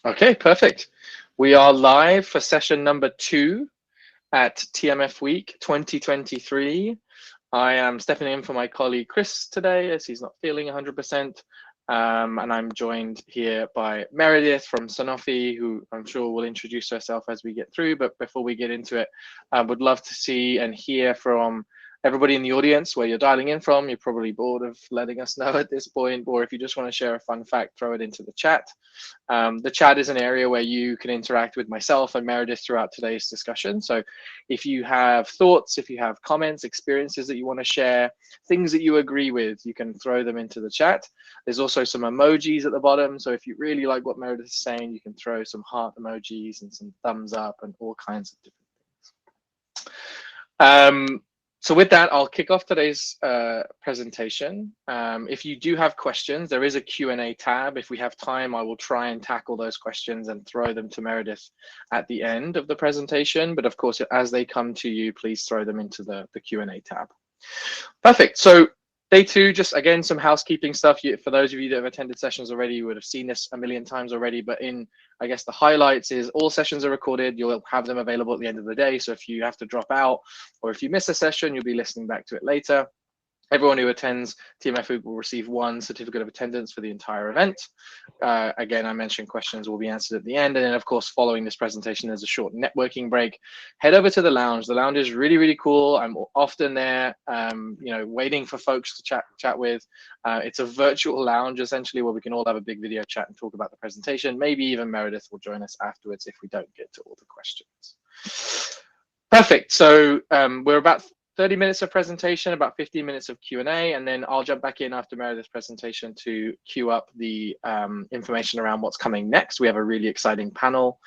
Okay, perfect. We are live for session number 2 at TMF Week 2023. I am stepping in for my colleague Chris today as he's not feeling 100%. And I'm joined here by Meredith from Sanofi, who I'm sure will introduce herself as we get through. But before we get into it, I would love to see and hear from everybody in the audience where you're dialing in from. You're probably bored of letting us know at this point, or if you just want to share a fun fact, throw it into the chat. The chat is an area where you can interact with myself and Meredith throughout today's discussion. So if you have thoughts, if you have comments, experiences that you want to share, things that you agree with, you can throw them into the chat. There's also some emojis at the bottom. So if you really like what Meredith is saying, you can throw some heart emojis and some thumbs up and all kinds of different things. So with that, I'll kick off today's presentation. If you do have questions, there is a Q&A tab. If we have time, I will try and tackle those questions and throw them to Meredith at the end of the presentation. But of course, as they come to you, please throw them into the Q&A tab. Perfect. So day 2, just again, some housekeeping stuff. For those of you that have attended sessions already, you would have seen this a million times already, but I guess the highlights is all sessions are recorded. You'll have them available at the end of the day. So if you have to drop out or if you miss a session, you'll be listening back to it later. Everyone who attends TMF Week will receive 1 certificate of attendance for the entire event. Again, I mentioned questions will be answered at the end. And then, of course, following this presentation, there's a short networking break. Head over to the lounge. The lounge is really, really cool. I'm often there, waiting for folks to chat with. It's a virtual lounge, essentially, where we can all have a big video chat and talk about the presentation. Maybe even Meredith will join us afterwards if we don't get to all the questions. Perfect. So we're about 30 minutes of presentation, about 15 minutes of Q&A, and then I'll jump back in after Meredith's presentation to queue up the information around what's coming next. We have a really exciting panel,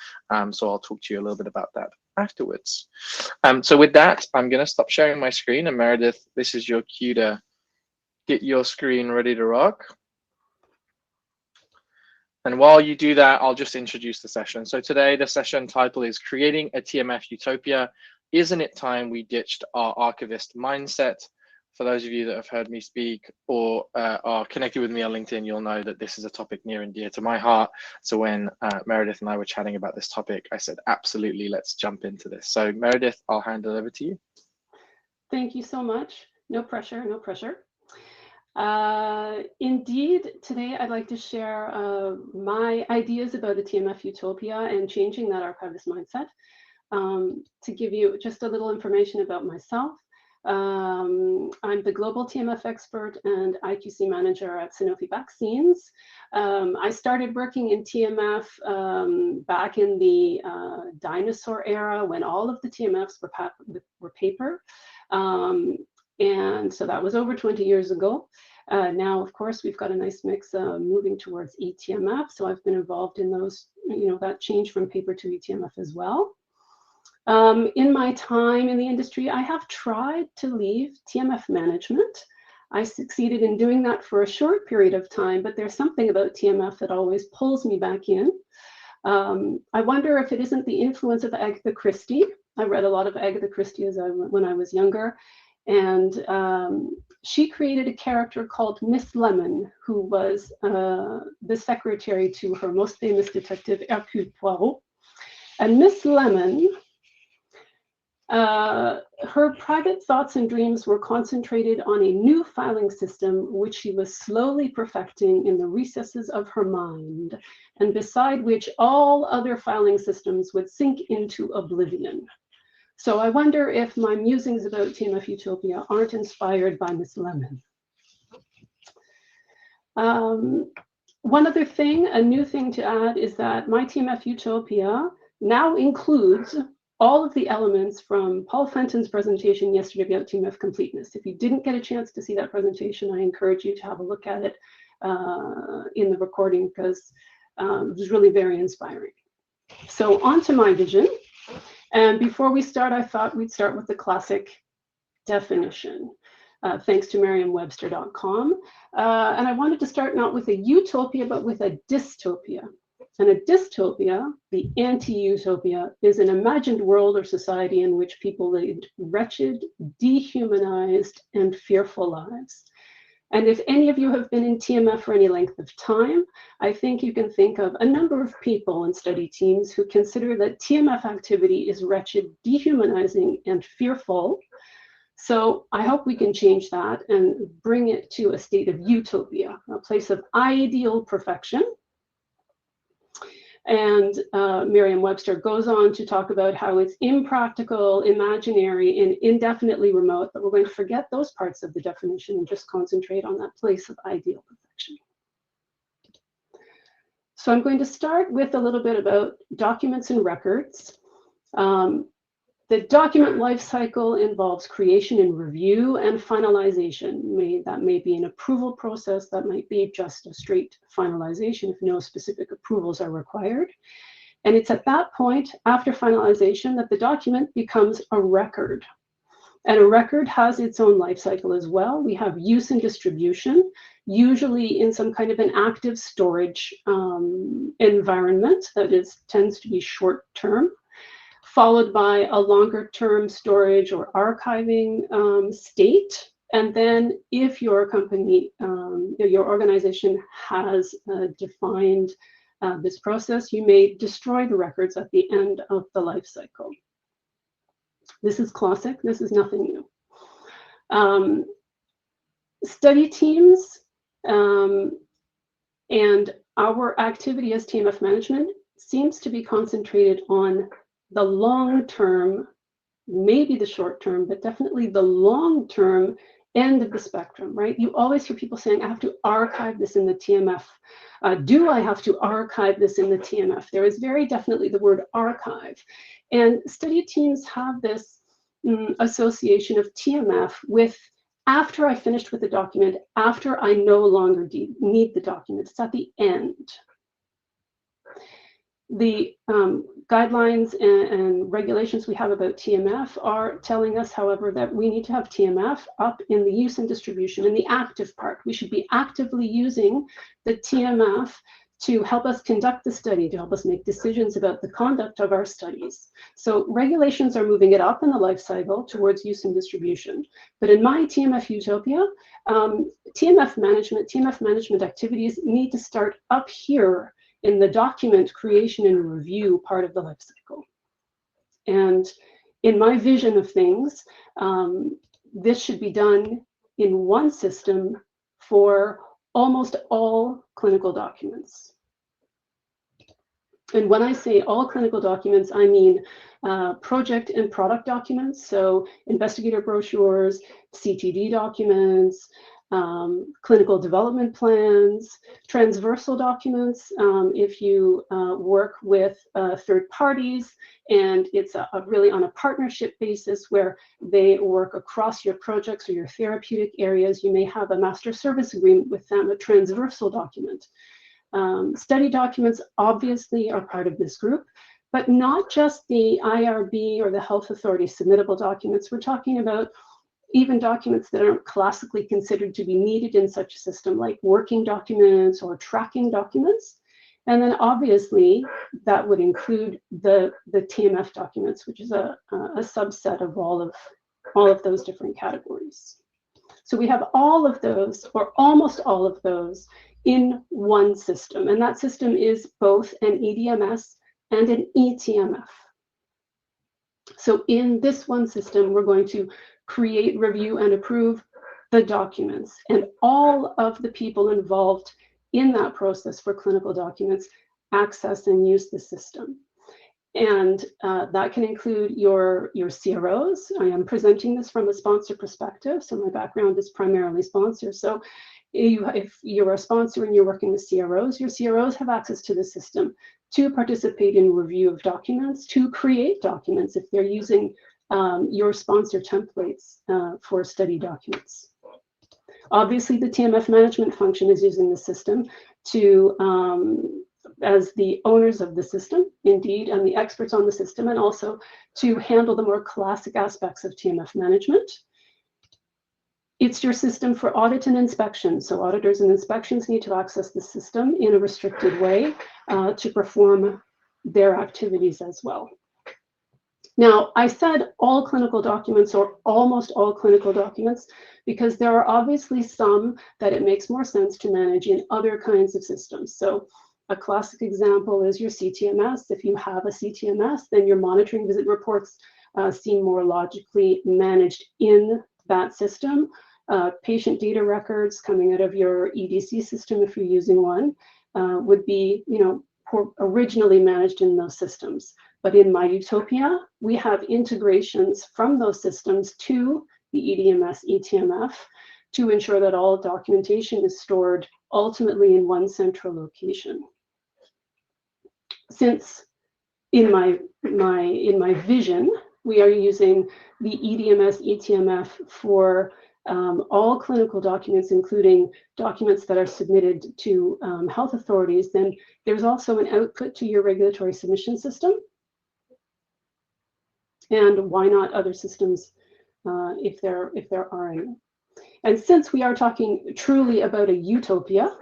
so I'll talk to you a little bit about that afterwards. So with that, I'm going to stop sharing my screen, and Meredith, this is your cue to get your screen ready to rock. And while you do that, I'll just introduce the session. So today, the session title is Creating a TMF Utopia. Isn't it time we ditched our archivist mindset? For those of you that have heard me speak or are connected with me on LinkedIn, you'll know that this is a topic near and dear to my heart. So when Meredith and I were chatting about this topic, I said, absolutely, let's jump into this. So Meredith, I'll hand it over to you. Thank you so much. No pressure, no pressure. Indeed, today I'd like to share my ideas about the TMF Utopia and changing that archivist mindset. To give you just a little information about myself, I'm the global TMF expert and IQC manager at Sanofi Vaccines. I started working in TMF back in the dinosaur era when all of the TMFs were paper. And so that was over 20 years ago. Now, of course, we've got a nice mix moving towards eTMF. So I've been involved in those, that change from paper to eTMF as well. In my time in the industry, I have tried to leave TMF management. I succeeded in doing that for a short period of time, but there's something about TMF that always pulls me back in. I wonder if it isn't the influence of Agatha Christie. I read a lot of Agatha Christie when I was younger, and she created a character called Miss Lemon, who was the secretary to her most famous detective, Hercule Poirot. And Miss Lemon, her private thoughts and dreams were concentrated on a new filing system, which she was slowly perfecting in the recesses of her mind, and beside which all other filing systems would sink into oblivion. So I wonder if my musings about TMF Utopia aren't inspired by Miss Lemon. One other thing, a new thing to add, is that my TMF Utopia now includes all of the elements from Paul Fenton's presentation yesterday about TMF completeness. If you didn't get a chance to see that presentation, I encourage you to have a look at it in the recording, because it was really very inspiring. So on to my vision. And before we start, I thought we'd start with the classic definition, thanks to Merriam-Webster.com. And I wanted to start not with a utopia, but with a dystopia. And a dystopia, the anti-utopia, is an imagined world or society in which people lead wretched, dehumanized, and fearful lives. And if any of you have been in TMF for any length of time, I think you can think of a number of people and study teams who consider that TMF activity is wretched, dehumanizing, and fearful. So I hope we can change that and bring it to a state of utopia, a place of ideal perfection. And Merriam-Webster goes on to talk about how it's impractical, imaginary, and indefinitely remote, but we're going to forget those parts of the definition and just concentrate on that place of ideal perfection. So I'm going to start with a little bit about documents and records. The document lifecycle involves creation and review and finalization. That may be an approval process, that might be just a straight finalization if no specific approvals are required. And it's at that point, after finalization, that the document becomes a record. And a record has its own lifecycle as well. We have use and distribution, usually in some kind of an active storage environment that tends to be short term, followed by a longer term storage or archiving state. And then if your company, your organization has defined this process, you may destroy the records at the end of the life cycle. This is classic, this is nothing new. Study teams and our activity as TMF management seems to be concentrated on the long term, maybe the short term, but definitely the long term end of the spectrum, right? You always hear people saying, I have to archive this in the TMF. Do I have to archive this in the TMF? There is very definitely the word archive. And study teams have this association of TMF with after I finished with the document, after I no longer need the document. It's at the end. The guidelines and regulations we have about TMF are telling us, however, that we need to have TMF up in the use and distribution, in the active part. We should be actively using the TMF to help us conduct the study, to help us make decisions about the conduct of our studies. So regulations are moving it up in the life cycle towards use and distribution. But in my TMF Utopia, TMF management activities need to start up here in the document creation and review part of the life cycle. And in my vision of things, this should be done in one system for almost all clinical documents. And when I say all clinical documents, I mean project and product documents, so investigator brochures, CTD documents, clinical development plans, transversal documents, if you work with third parties, and it's really on a partnership basis where they work across your projects or your therapeutic areas, you may have a master service agreement with them, a transversal document. Study documents obviously are part of this group, but not just the IRB or the health authority submittable documents. We're talking about even documents that aren't classically considered to be needed in such a system, like working documents or tracking documents. And then obviously that would include the TMF documents, which is a subset of all of those different categories. So we have all of those, or almost all of those, in one system. And that system is both an EDMS and an eTMF. So in this one system, we're going to create, review, and approve the documents. And all of the people involved in that process for clinical documents access and use the system. And that can include your CROs. I am presenting this from a sponsor perspective, so my background is primarily sponsor. So if you're a sponsor and you're working with CROs, your CROs have access to the system to participate in review of documents, to create documents if they're using your sponsor templates for study documents. Obviously, the TMF management function is using the system to, as the owners of the system, indeed, and the experts on the system, and also to handle the more classic aspects of TMF management. It's your system for audit and inspection. So auditors and inspections need to access the system in a restricted way to perform their activities as well. Now, I said all clinical documents or almost all clinical documents because there are obviously some that it makes more sense to manage in other kinds of systems. So a classic example is your CTMS. If you have a CTMS, then your monitoring visit reports seem more logically managed in that system. Patient data records coming out of your EDC system, if you're using one, would be, originally managed in those systems. But in My Utopia, we have integrations from those systems to the EDMS eTMF to ensure that all documentation is stored ultimately in one central location. Since in my vision, we are using the EDMS eTMF for all clinical documents, including documents that are submitted to health authorities, then there's also an output to your regulatory submission system. And why not other systems if there are any? And since we are talking truly about a utopia,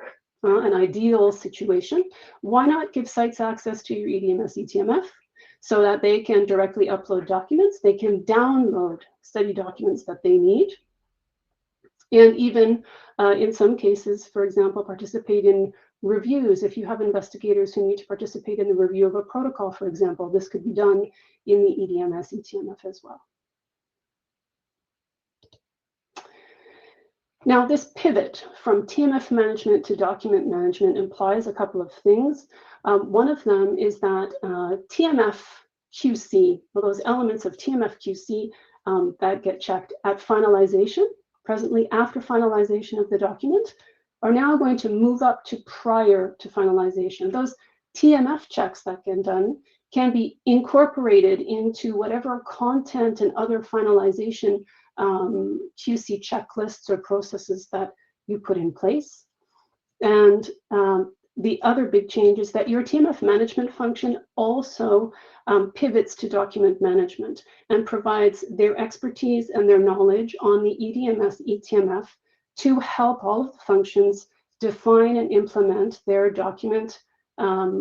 an ideal situation, why not give sites access to your EDMS eTMF so that they can directly upload documents, they can download study documents that they need, and even in some cases, for example, participate in reviews. If you have investigators who need to participate in the review of a protocol, for example, this could be done in the EDMS eTMF as well. Now, this pivot from TMF management to document management implies a couple of things. One of them is that TMF QC, well, those elements of TMF QC that get checked at finalization, presently after finalization of the document, are now going to move up to prior to finalization. Those TMF checks that get done can be incorporated into whatever content and other finalization QC checklists or processes that you put in place. And the other big change is that your TMF management function also pivots to document management and provides their expertise and their knowledge on the EDMS eTMF to help all of the functions define and implement their document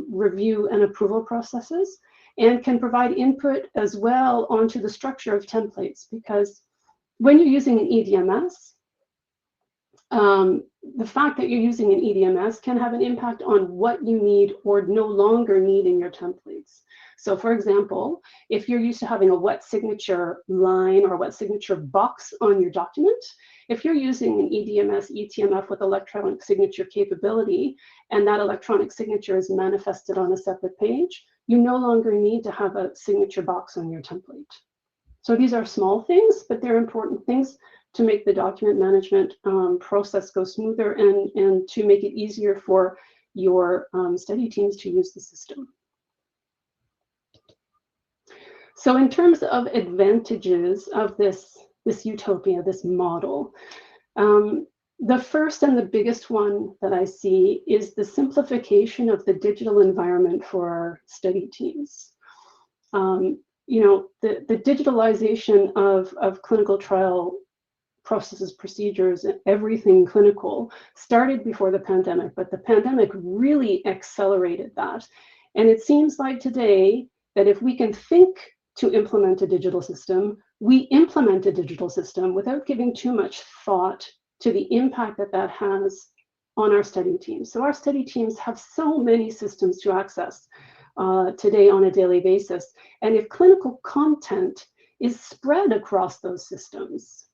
review and approval processes, and can provide input as well onto the structure of templates. Because when you're using an EDMS, the fact that you're using an EDMS can have an impact on what you need or no longer need in your templates. So for example, if you're used to having a wet signature line or a wet signature box on your document, if you're using an EDMS eTMF with electronic signature capability, and that electronic signature is manifested on a separate page, you no longer need to have a signature box on your template. So these are small things, but they're important things to make the document management process go smoother and to make it easier for your study teams to use the system. So in terms of advantages of this utopia, this model, the first and the biggest one that I see is the simplification of the digital environment for our study teams. The digitalization of clinical trial processes, procedures, everything clinical started before the pandemic, but the pandemic really accelerated that. And it seems like today that if we can think to implement a digital system, we implement a digital system without giving too much thought to the impact that that has on our study teams. So our study teams have so many systems to access today on a daily basis. And if clinical content is spread across those systems,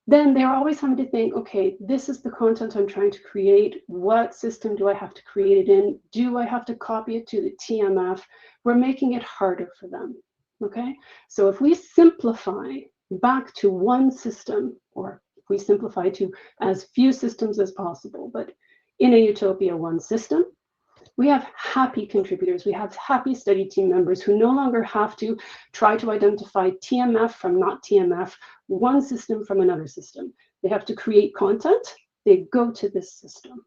then they're always having to think, okay, this is the content I'm trying to create. What system do I have to create it in? Do I have to copy it to the TMF? We're making it harder for them, okay? So if we simplify back to one system, or if we simplify to as few systems as possible, but in a utopia, one system, we have happy contributors. We have happy study team members who no longer have to try to identify TMF from not TMF, one system from another system. They have to create content. They go to this system.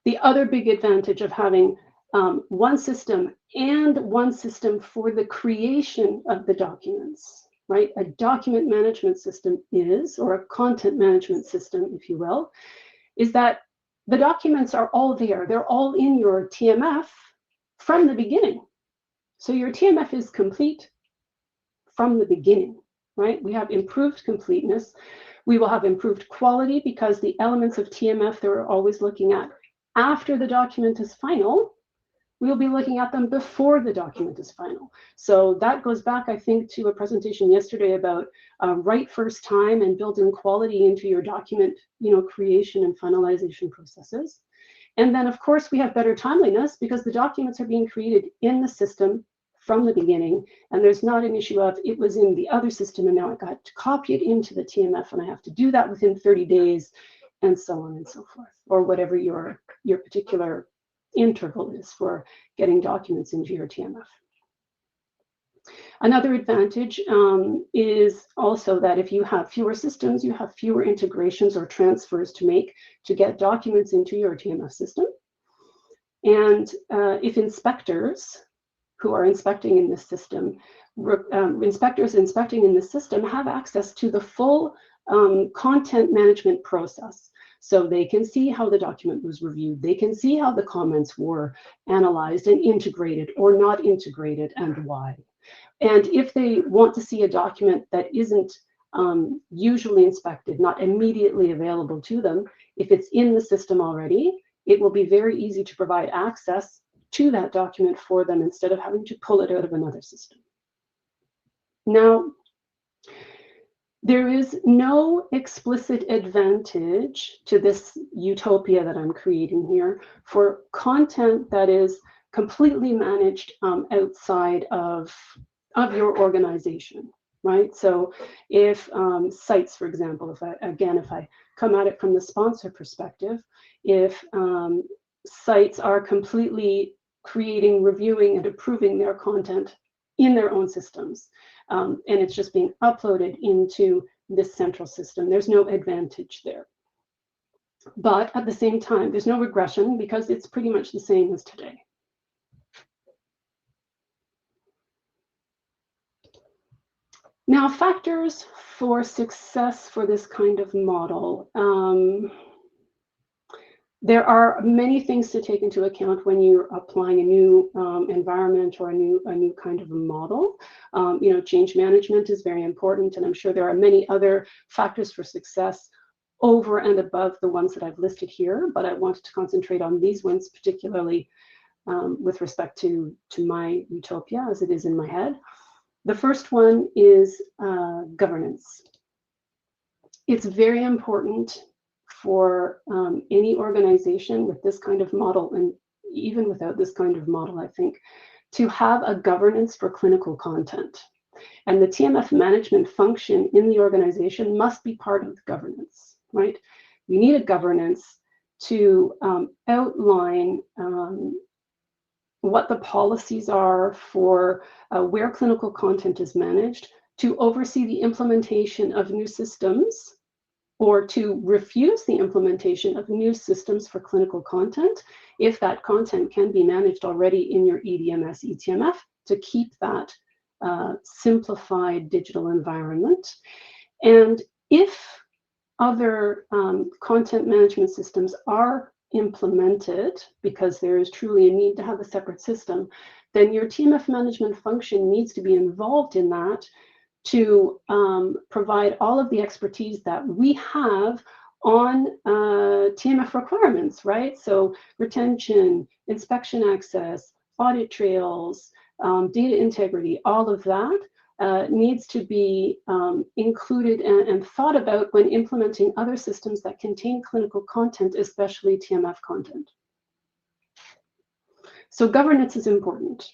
The other big advantage of having one system and one system for the creation of the documents, right? A document management system is, or a content management system, if you will, is that the documents are all there. They're all in your TMF from the beginning. So your TMF is complete from the beginning, right? We have improved completeness. We will have improved quality because the elements of TMF that we're always looking at after the document is final, we'll be looking at them before the document is final. So that goes back, I think, to a presentation yesterday about right first time and building quality into your document, creation and finalization processes. And then, of course, we have better timeliness because the documents are being created in the system from the beginning, and there's not an issue of it was in the other system and now I got to copy it into the TMF and I have to do that within 30 days and so on and so forth, or whatever your particular interval is for getting documents into your TMF. Another advantage is also that if you have fewer systems, you have fewer integrations or transfers to make to get documents into your TMF system. And if inspectors who are inspecting in this system, inspectors inspecting in this system have access to the full content management process. So they can see how the document was reviewed. They can see how the comments were analyzed and integrated or not integrated and why. And if they want to see a document that isn't usually inspected, not immediately available to them, if it's in the system already, it will be very easy to provide access to that document for them instead of having to pull it out of another system. Now, there is no explicit advantage to this utopia that I'm creating here for content that is completely managed outside of your organization, right? So if sites, for example, if I come at it from the sponsor perspective, if sites are completely creating, reviewing, and approving their content in their own systems, and it's just being uploaded into this central system, there's no advantage there. But at the same time, there's no regression because it's pretty much the same as today. Now, factors for success for this kind of model. There are many things to take into account when you're applying a new environment or a new kind of a model. Change management is very important, and I'm sure there are many other factors for success over and above the ones that I've listed here, but I wanted to concentrate on these ones particularly with respect to my utopia as it is in my head. The first one is governance. It's very important for any organization with this kind of model, and even without this kind of model, I think, to have a governance for clinical content. And the TMF management function in the organization must be part of the governance, right? We need a governance to outline what the policies are for where clinical content is managed, to oversee the implementation of new systems, or to refuse the implementation of new systems for clinical content, if that content can be managed already in your EDMS, eTMF, to keep that simplified digital environment. And if other content management systems are implemented, because there is truly a need to have a separate system, then your TMF management function needs to be involved in that to provide all of the expertise that we have on TMF requirements, right? So retention, inspection access, audit trails, data integrity, all of that needs to be included and thought about when implementing other systems that contain clinical content, especially TMF content. So governance is important.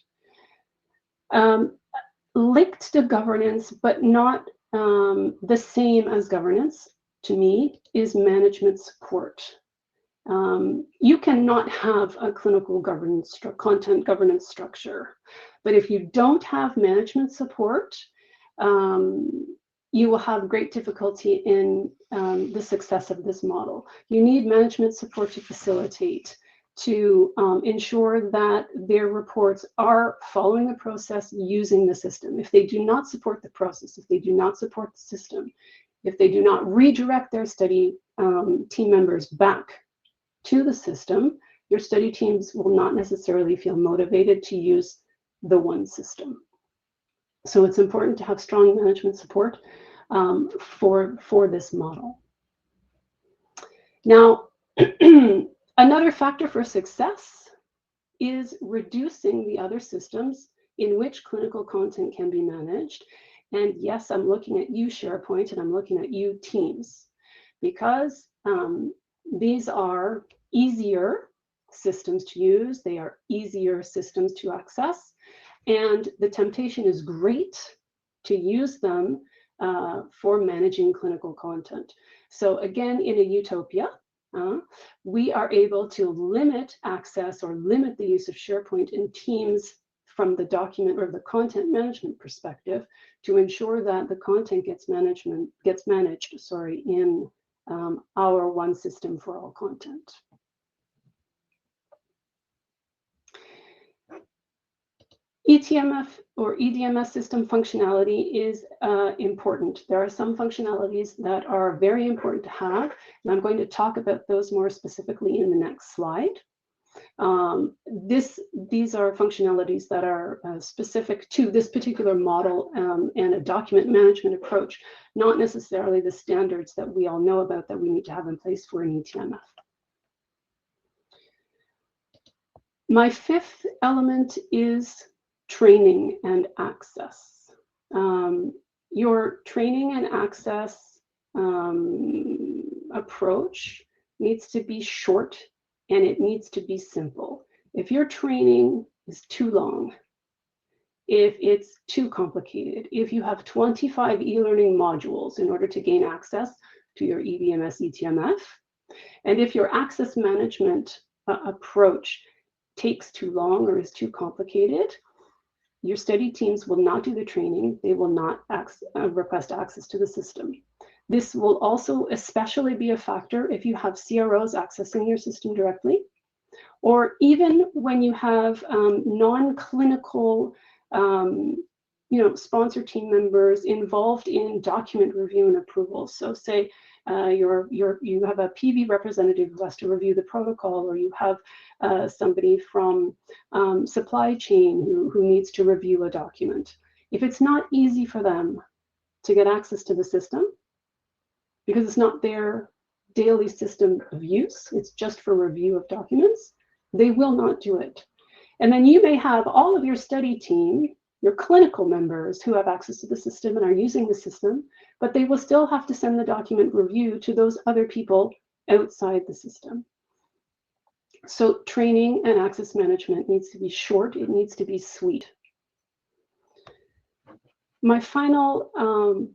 Linked to governance, but not the same as governance, to me, is management support. You cannot have a clinical governance, content governance structure, but if you don't have management support, you will have great difficulty in the success of this model. You need management support to facilitate, to ensure that their reports are following the process using the system. If they do not support the process, if they do not support the system, if they do not redirect their study team members back to the system, your study teams will not necessarily feel motivated to use the one system. So it's important to have strong management support for this model. Now, another factor for success is reducing the other systems in which clinical content can be managed. And yes, I'm looking at you, SharePoint, and I'm looking at you, Teams, because these are easier systems to use. They are easier systems to access. And the temptation is great to use them for managing clinical content. So again, in a utopia, we are able to limit access or limit the use of SharePoint and Teams from the document or the content management perspective to ensure that the content gets managed in our one system for all content. eTMF or eDMS system functionality is important. There are some functionalities that are very important to have, and I'm going to talk about those more specifically in the next slide. These are functionalities that are specific to this particular model and a document management approach, not necessarily the standards that we all know about that we need to have in place for an eTMF. My fifth element is training and access. Your training and access approach needs to be short and it needs to be simple. If your training is too long, if it's too complicated, if you have 25 e-learning modules in order to gain access to your eDMS eTMF, and if your access management approach takes too long or is too complicated, your study teams will not do the training. They will not request access to the system. This will also especially be a factor if you have CROs accessing your system directly, or even when you have non-clinical sponsor team members involved in document review and approval. So say you have a PV representative who has to review the protocol, or you have somebody from supply chain who needs to review a document. If it's not easy for them to get access to the system, because it's not their daily system of use, it's just for review of documents, they will not do it. And then you may have all of your study team, your clinical members who have access to the system and are using the system, but they will still have to send the document review to those other people outside the system. So training and access management needs to be short, it needs to be sweet. My final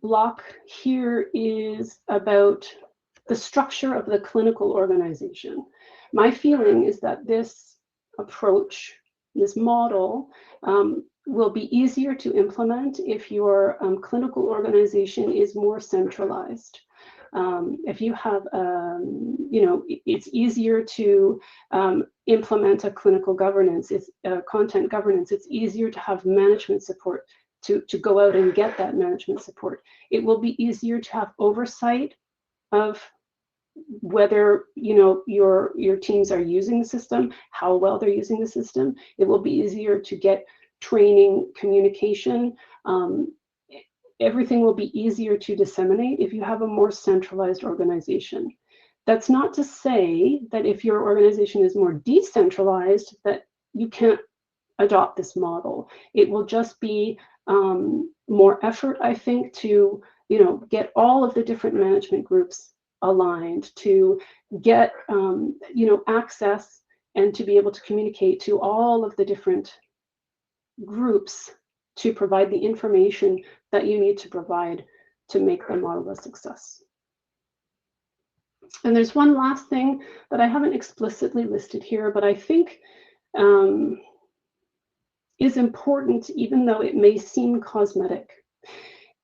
block here is about the structure of the clinical organization. My feeling is that this approach, this model, will be easier to implement if your clinical organization is more centralized. If you have, it's easier to implement a clinical governance, it's content governance, it's easier to have management support to go out and get that management support. It will be easier to have oversight of whether your teams are using the system, how well they're using the system. It will be easier to get training, communication. Everything will be easier to disseminate if you have a more centralized organization. That's not to say that if your organization is more decentralized, that you can't adopt this model. It will just be more effort, I think, to get all of the different management groups aligned, to get access and to be able to communicate to all of the different groups to provide the information that you need to provide to make the model a success. And there's one last thing that I haven't explicitly listed here, but I think is important, even though it may seem cosmetic.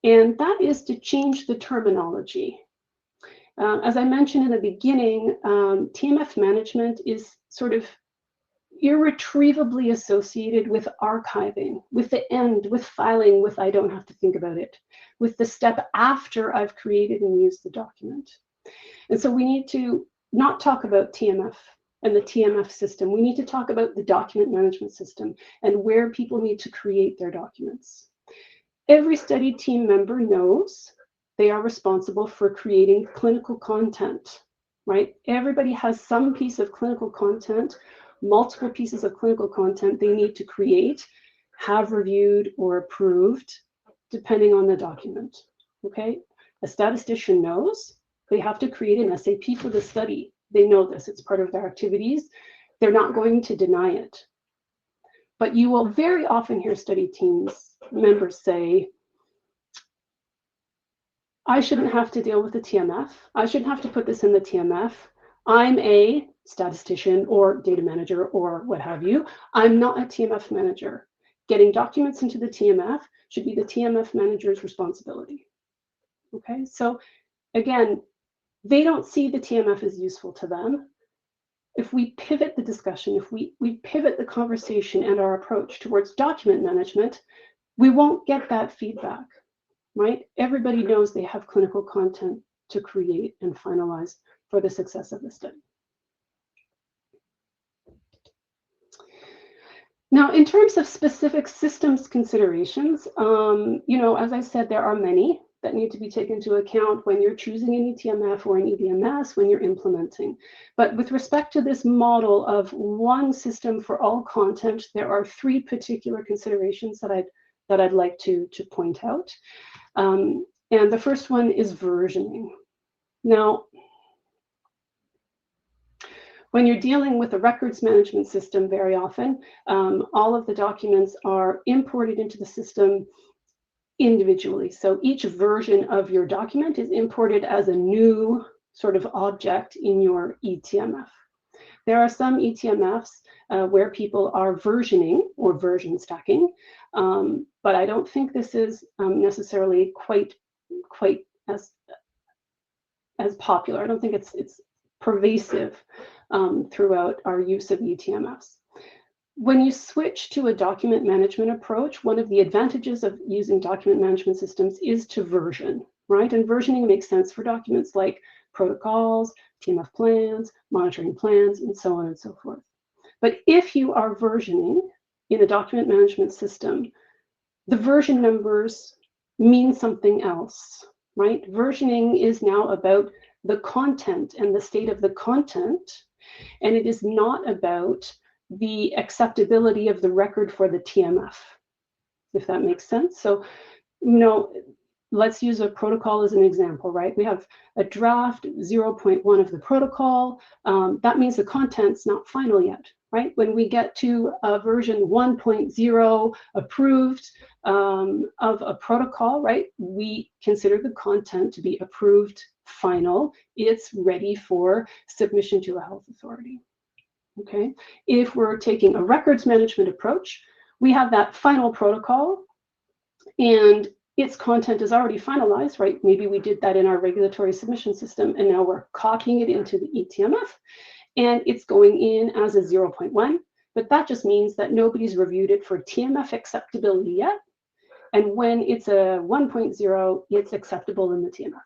And that is to change the terminology. As I mentioned in the beginning, TMF management is sort of irretrievably associated with archiving, with the end, with filing, with I don't have to think about it, with the step after I've created and used the document. And so we need to not talk about TMF and the TMF system. We need to talk about the document management system and where people need to create their documents. Every study team member knows they are responsible for creating clinical content, right? Everybody has some piece of clinical content, multiple pieces of clinical content they need to create, have reviewed or approved, depending on the document, okay? A statistician knows they have to create an SAP for the study. They know this, it's part of their activities. They're not going to deny it. But you will very often hear study teams members say, I shouldn't have to deal with the TMF. I shouldn't have to put this in the TMF. I'm a statistician or data manager or what have you. I'm not a TMF manager. Getting documents into the TMF should be the TMF manager's responsibility. Okay, so again, they don't see the TMF as useful to them. If we pivot the discussion, if we pivot the conversation and our approach towards document management, we won't get that feedback, right? Everybody knows they have clinical content to create and finalize for the success of the study. Now, in terms of specific systems considerations, as I said, there are many that need to be taken into account when you're choosing an eTMF or an EDMS when you're implementing. But with respect to this model of one system for all content, there are three particular considerations that I'd like to point out. And the first one is versioning. Now, when you're dealing with a records management system, very often, all of the documents are imported into the system individually. So each version of your document is imported as a new sort of object in your eTMF. There are some eTMFs where people are versioning or version stacking, but I don't think this is necessarily quite as popular. I don't think it's pervasive throughout our use of eTMFs. When you switch to a document management approach, one of the advantages of using document management systems is to version, right? And versioning makes sense for documents like protocols, TMF plans, monitoring plans, and so on and so forth. But if you are versioning in a document management system, the version numbers mean something else, right? Versioning is now about the content and the state of the content, and it is not about the acceptability of the record for the TMF, if that makes sense. So, let's use a protocol as an example, right? We have a draft 0.1 of the protocol. That means the content's not final yet, right? When we get to a version 1.0 approved of a protocol, right, we consider the content to be approved final. It's ready for submission to a health authority. Okay, if we're taking a records management approach, we have that final protocol and its content is already finalized, right? Maybe we did that in our regulatory submission system and now we're copying it into the eTMF and it's going in as a 0.1, but that just means that nobody's reviewed it for TMF acceptability yet. And when it's a 1.0, it's acceptable in the TMF.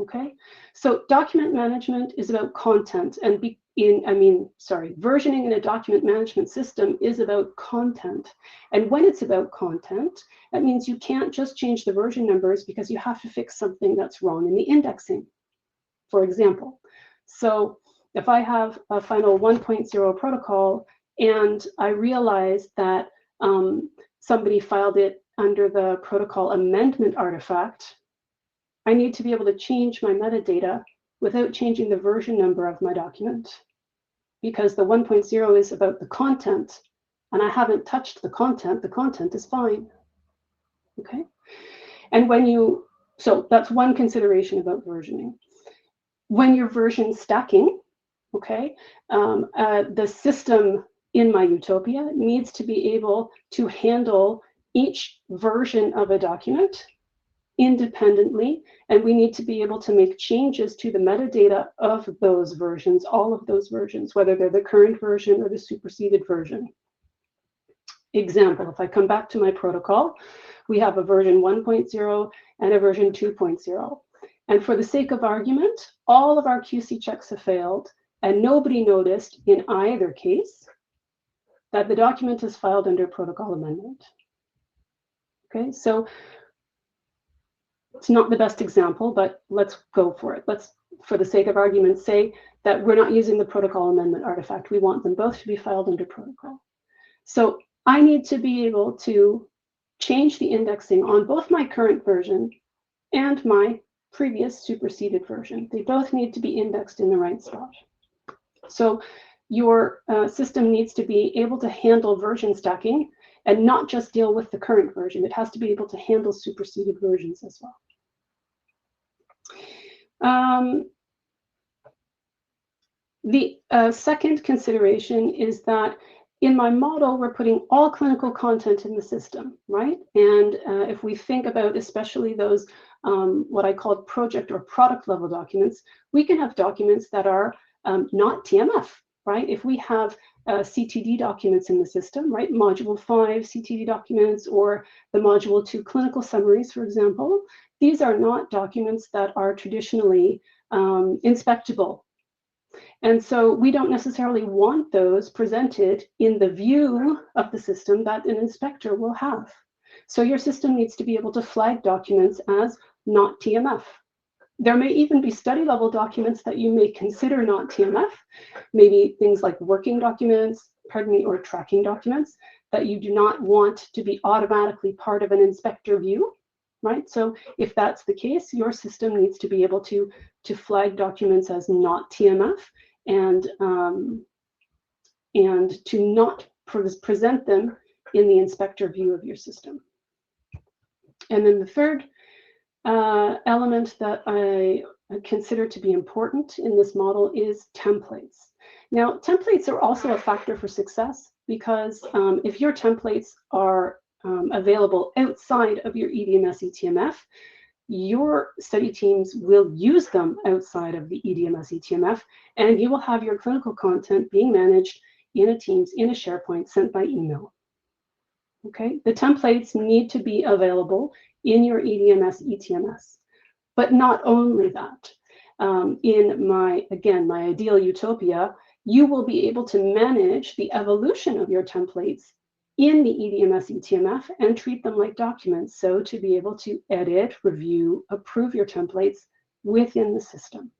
Okay, so document management is about content, and versioning in a document management system is about content. And when it's about content, that means you can't just change the version numbers because you have to fix something that's wrong in the indexing, for example. So if I have a final 1.0 protocol and I realize that somebody filed it under the protocol amendment artifact, I need to be able to change my metadata without changing the version number of my document, because the 1.0 is about the content and I haven't touched the content is fine. Okay, and so that's one consideration about versioning. When you're version stacking, okay, the system in my Utopia needs to be able to handle each version of a document independently, and we need to be able to make changes to the metadata of those versions, all of those versions, whether they're the current version or the superseded version. Example, if I come back to my protocol, we have a version 1.0 and a version 2.0. And for the sake of argument, all of our QC checks have failed And nobody noticed in either case that the document is filed under protocol amendment. Okay, so it's not the best example, but let's go for it. Let's, for the sake of argument, say that we're not using the protocol amendment artifact. We want them both to be filed under protocol. So I need to be able to change the indexing on both my current version and my previous superseded version. They both need to be indexed in the right spot. So your system needs to be able to handle version stacking and not just deal with the current version. It has to be able to handle superseded versions as well. The second consideration is that in my model, we're putting all clinical content in the system, right? And if we think about especially those what I call project or product level documents, we can have documents that are not TMF, right? If we have CTD documents in the system, right? Module 5 CTD documents or the Module 2 clinical summaries, for example, these are not documents that are traditionally inspectable. And so we don't necessarily want those presented in the view of the system that an inspector will have. So your system needs to be able to flag documents as not TMF. There may even be study level documents that you may consider not TMF, maybe things like working documents, or tracking documents that you do not want to be automatically part of an inspector view, right? So if that's the case, your system needs to be able to flag documents as not TMF and to not present them in the inspector view of your system. And then the third element that I consider to be important in this model is templates. Now, templates are also a factor for success because if your templates are available outside of your EDMS eTMF, your study teams will use them outside of the EDMS eTMF, and you will have your clinical content being managed in a Teams, in a SharePoint, sent by email. Okay, the templates need to be available in your EDMS eTMS. But not only that, in my ideal utopia, you will be able to manage the evolution of your templates in the EDMS eTMF and treat them like documents. So to be able to edit, review, approve your templates within the system.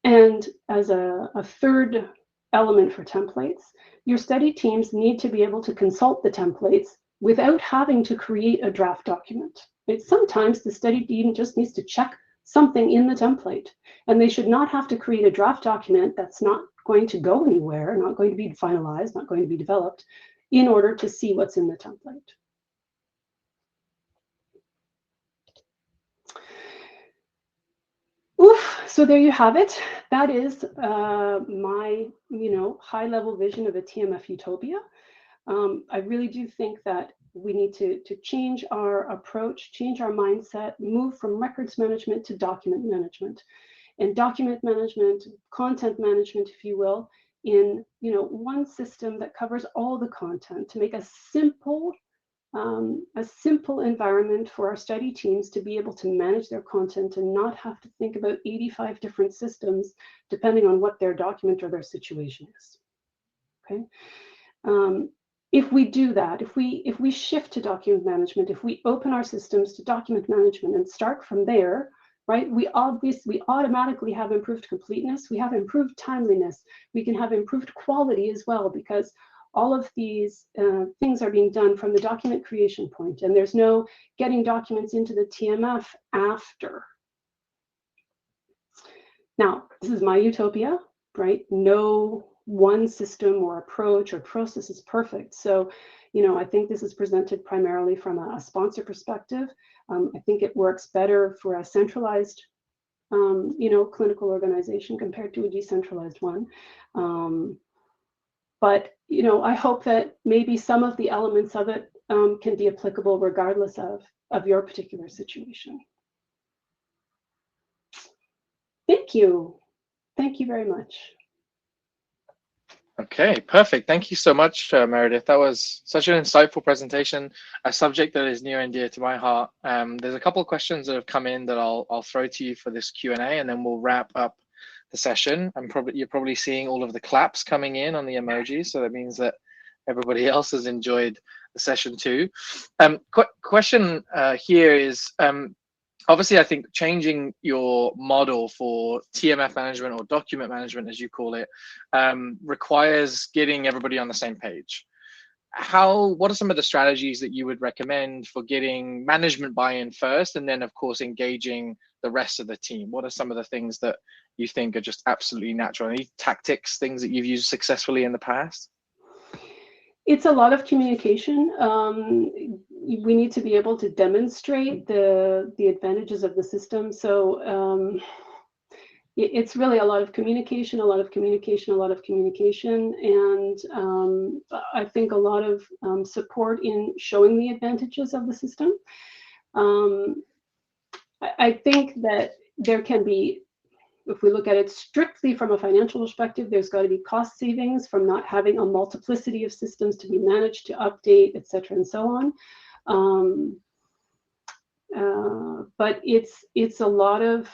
And as a third element for templates, your study teams need to be able to consult the templates without having to create a draft document. Sometimes the study team just needs to check something in the template, and they should not have to create a draft document that's not going to go anywhere, not going to be finalized, not going to be developed, in order to see what's in the template. Oof, so there you have it. That is my high-level vision of a TMF utopia. I really do think that we need to change our approach, change our mindset, move from records management to document management. And document management, content management, if you will, in one system that covers all the content to make a simple environment for our study teams to be able to manage their content and not have to think about 85 different systems depending on what their document or their situation is. Okay. If we do that, if we shift to document management, if we open our systems to document management and start from there, right, we automatically have improved completeness, we have improved timeliness, we can have improved quality as well, because all of these things are being done from the document creation point, and there's no getting documents into the TMF after. Now, this is my utopia, right? No one system or approach or process is perfect. So, I think this is presented primarily from a sponsor perspective. I think it works better for a centralized, clinical organization compared to a decentralized one. But, I hope that maybe some of the elements of it can be applicable regardless of your particular situation. Thank you. Thank you very much. Okay, perfect. Thank you so much, Meredith. That was such an insightful presentation, a subject that is near and dear to my heart. There's a couple of questions that have come in that I'll throw to you for this Q&A, and then we'll wrap up the session. You're probably seeing all of the claps coming in on the emojis, so that means that everybody else has enjoyed the session too. Question here is, obviously, I think changing your model for TMF management, or document management, as you call it, requires getting everybody on the same page. What are some of the strategies that you would recommend for getting management buy-in first, and then of course engaging the rest of the team? What are some of the things that you think are just absolutely natural? Any tactics, things that you've used successfully in the past? It's a lot of communication. We need to be able to demonstrate the advantages of the system. So it's really a lot of communication, a lot of communication, a lot of communication, and I think a lot of support in showing the advantages of the system. I think that there can be, if we look at it strictly from a financial perspective, there's got to be cost savings from not having a multiplicity of systems to be managed, to update, et cetera, and so on. But it's a lot of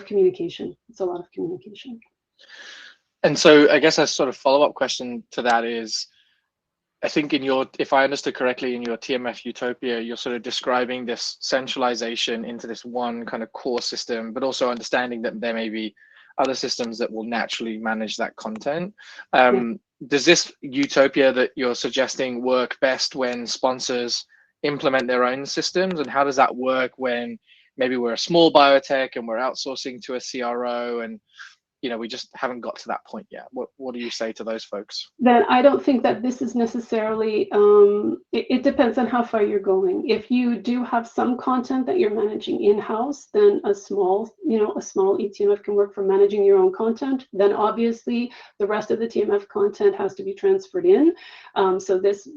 communication. It's a lot of communication. And so I guess a sort of follow-up question to that is, I think if I understood correctly, in your TMF Utopia, you're sort of describing this centralization into this one kind of core system, but also understanding that there may be other systems that will naturally manage that content. Does this utopia that you're suggesting work best when sponsors implement their own systems? And how does that work when maybe we're a small biotech and we're outsourcing to a CRO, and we just haven't got to that point yet? What do you say to those folks? Then I don't think that this is necessarily, it depends on how far you're going. If you do have some content that you're managing in-house, then a small eTMF can work for managing your own content. Then obviously the rest of the TMF content has to be transferred in. So this,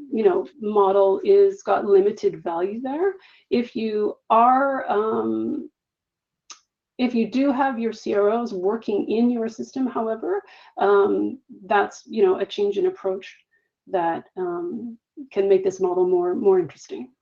model is got limited value there. If you are, if you do have your CROs working in your system, however, that's a change in approach that can make this model more interesting.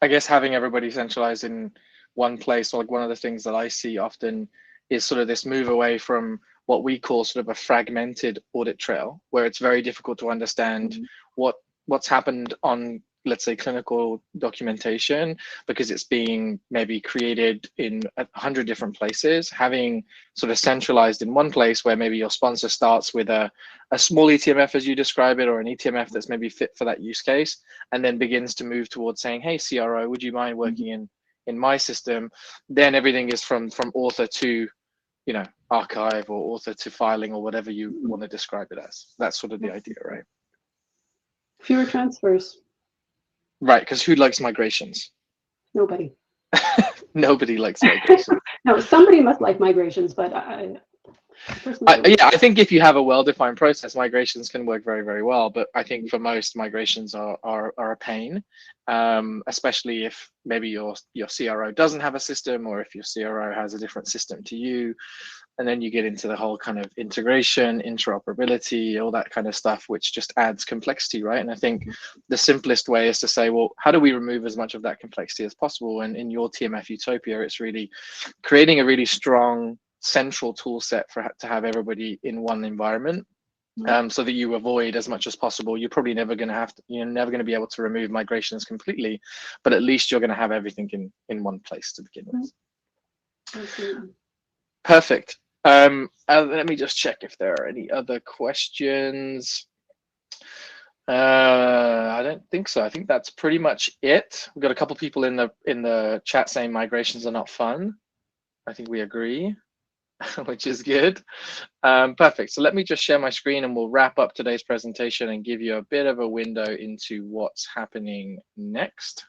I guess having everybody centralized in one place, like one of the things that I see often is sort of this move away from what we call sort of a fragmented audit trail, where it's very difficult to understand what's happened on, let's say, clinical documentation, because it's being maybe created in 100 different places. Having sort of centralized in one place, where maybe your sponsor starts with a small eTMF, as you describe it, or an eTMF that's maybe fit for that use case, and then begins to move towards saying, hey, CRO, would you mind working in my system? Then everything is from author to archive, or author to filing, or whatever you want to describe it as. That's sort of the idea, right? Fewer transfers. Right, because who likes migrations? Nobody. Nobody likes migrations. No, somebody must like migrations, but I think if you have a well-defined process, migrations can work very, very well. But I think for most, migrations are a pain, especially if maybe your CRO doesn't have a system, or if your CRO has a different system to you. And then you get into the whole kind of integration, interoperability, all that kind of stuff, which just adds complexity, right? And I think the simplest way is to say, well, how do we remove as much of that complexity as possible? And in your TMF Utopia, it's really creating a really strong central tool set to have everybody in one environment, so that you avoid as much as possible. You're probably never going to be able to remove migrations completely, but at least you're going to have everything in one place to begin with. Absolutely. Perfect. Let me just check if there are any other questions. I don't think so. I think that's pretty much it. We've got a couple people in the chat saying migrations are not fun. I think we agree, which is good. Perfect. So let me just share my screen, and we'll wrap up today's presentation and give you a bit of a window into what's happening next.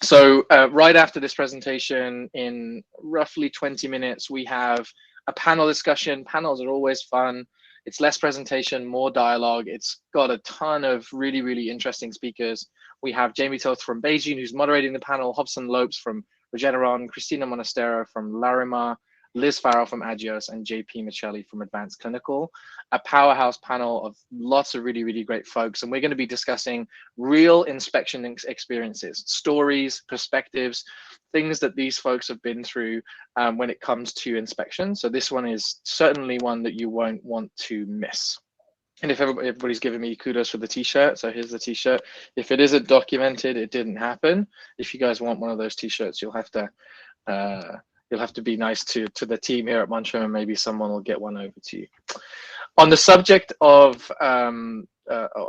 So right after this presentation, in roughly 20 minutes, we have a panel discussion. Panels are always fun. It's less presentation, more dialogue. It's got a ton of really, really interesting speakers. We have Jamie Toth from Beijing, who's moderating the panel, Hobson Lopes from Regeneron, Cristina Monastero from Larimar, Liz Farrell from Agios, and JP Michelli from Advanced Clinical. A powerhouse panel of lots of really, really great folks. And we're going to be discussing real inspection experiences, stories, perspectives, things that these folks have been through when it comes to inspection. So this one is certainly one that you won't want to miss. And if everybody's giving me kudos for the t-shirt, so here's the t-shirt. If it isn't documented, it didn't happen. If you guys want one of those t-shirts, you'll have to be nice to the team here at Muncham, and maybe someone will get one over to you. On the subject of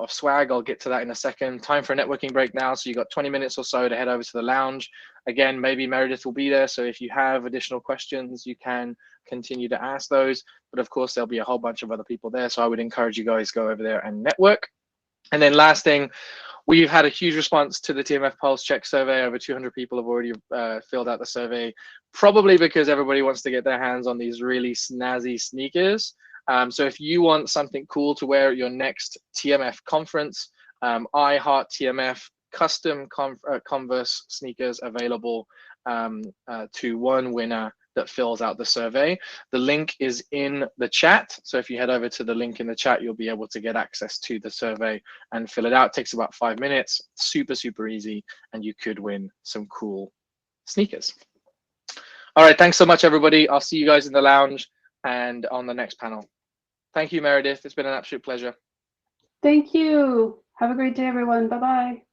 swag, I'll get to that in a second. Time for a networking break now. So you've got 20 minutes or so to head over to the lounge. Again, maybe Meredith will be there. So if you have additional questions, you can continue to ask those. But of course, there'll be a whole bunch of other people there. So I would encourage you guys to go over there and network. And then last thing, we've had a huge response to the TMF Pulse Check survey. Over 200 people have already filled out the survey, probably because everybody wants to get their hands on these really snazzy sneakers. So if you want something cool to wear at your next TMF conference, I Heart TMF custom Converse sneakers available to one winner that fills out the survey. The link is in the chat. So if you head over to the link in the chat, you'll be able to get access to the survey and fill it out. It takes about 5 minutes, super, super easy, and you could win some cool sneakers. All right, thanks so much, everybody. I'll see you guys in the lounge and on the next panel. Thank you, Meredith. It's been an absolute pleasure. Thank you. Have a great day, everyone. Bye-bye.